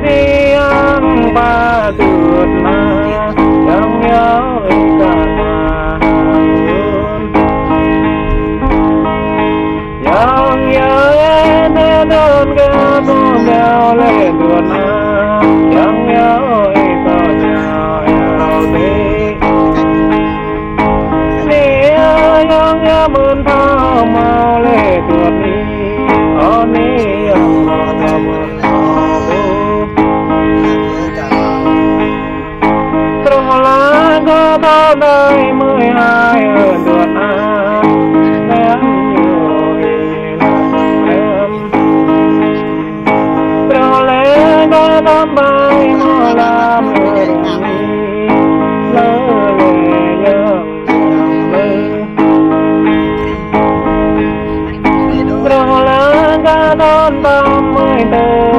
đi ăn ba tuyệt mà chẳng nhớ cả mà chẳng nhớ em đơn cái bom đeo lên tuyệt mà chẳng nhớ sao chào em đi chẳng nhớ mơn thao mau lên tuyệt đi ở ní ông có bao đời 12 ở tuần em nhiều em đâu lẽ có tấm bay mà làm người lỡ lệ nhớ đâu lẽ có tấm 34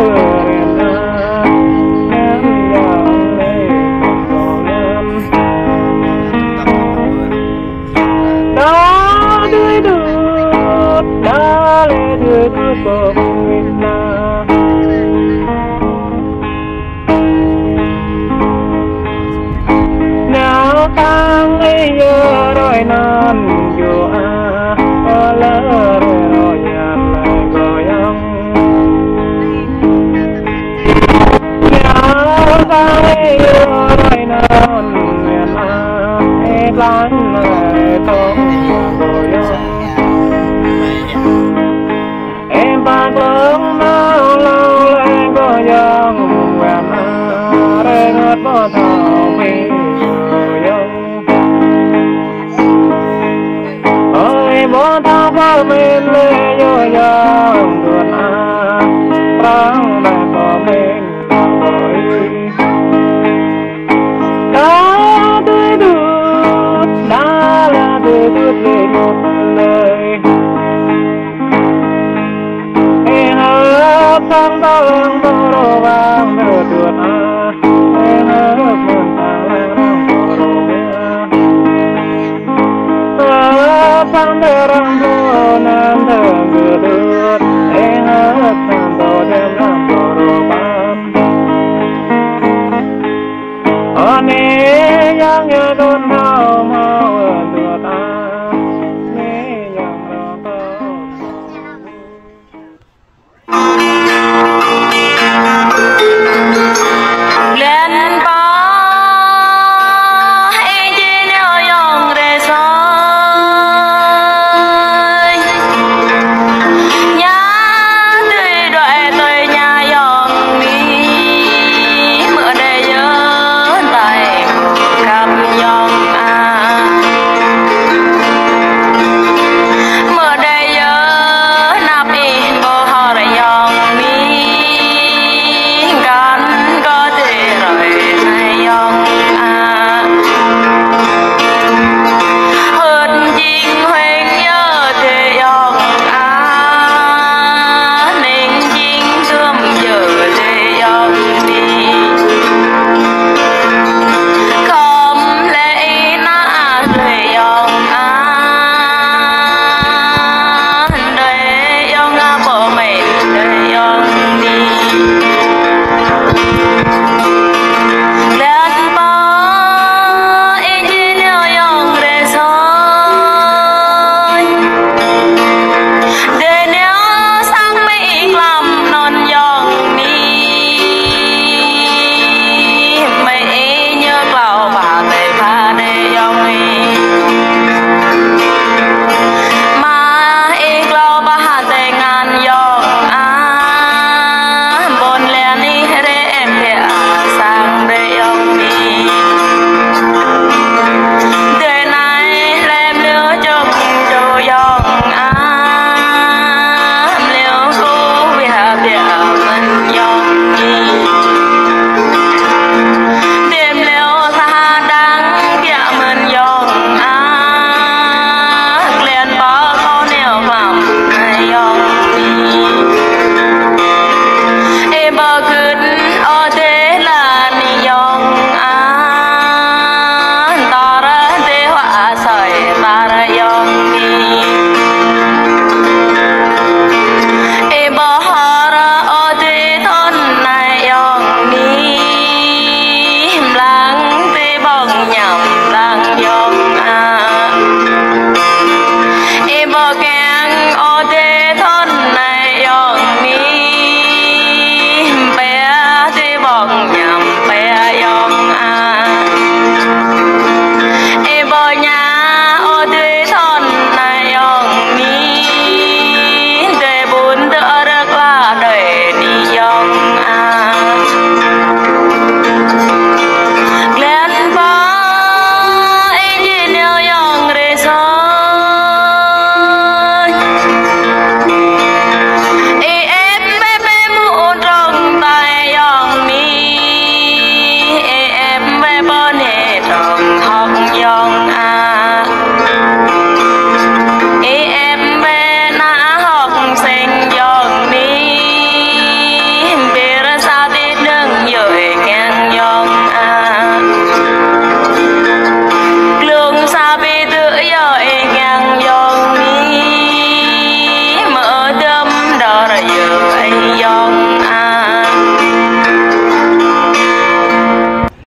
nào tăng ấy giờ rồi non dù lỡ rồi nhàn lại gọi ông nào tăng ấy giờ rồi non miền em lắng lại không gọi ông em bạc lớn nào lâu lên có dòng quen để ngất bỏ thảo mi ơi bỏ thảo qua mình lên vô dòng tuần răng đại bỏ mình đã tươi đút đã là tươi đút về một lời sang ta lang ta ro vang nở tuột nở mơn ta lang ta ro mía sang ta rang ro nam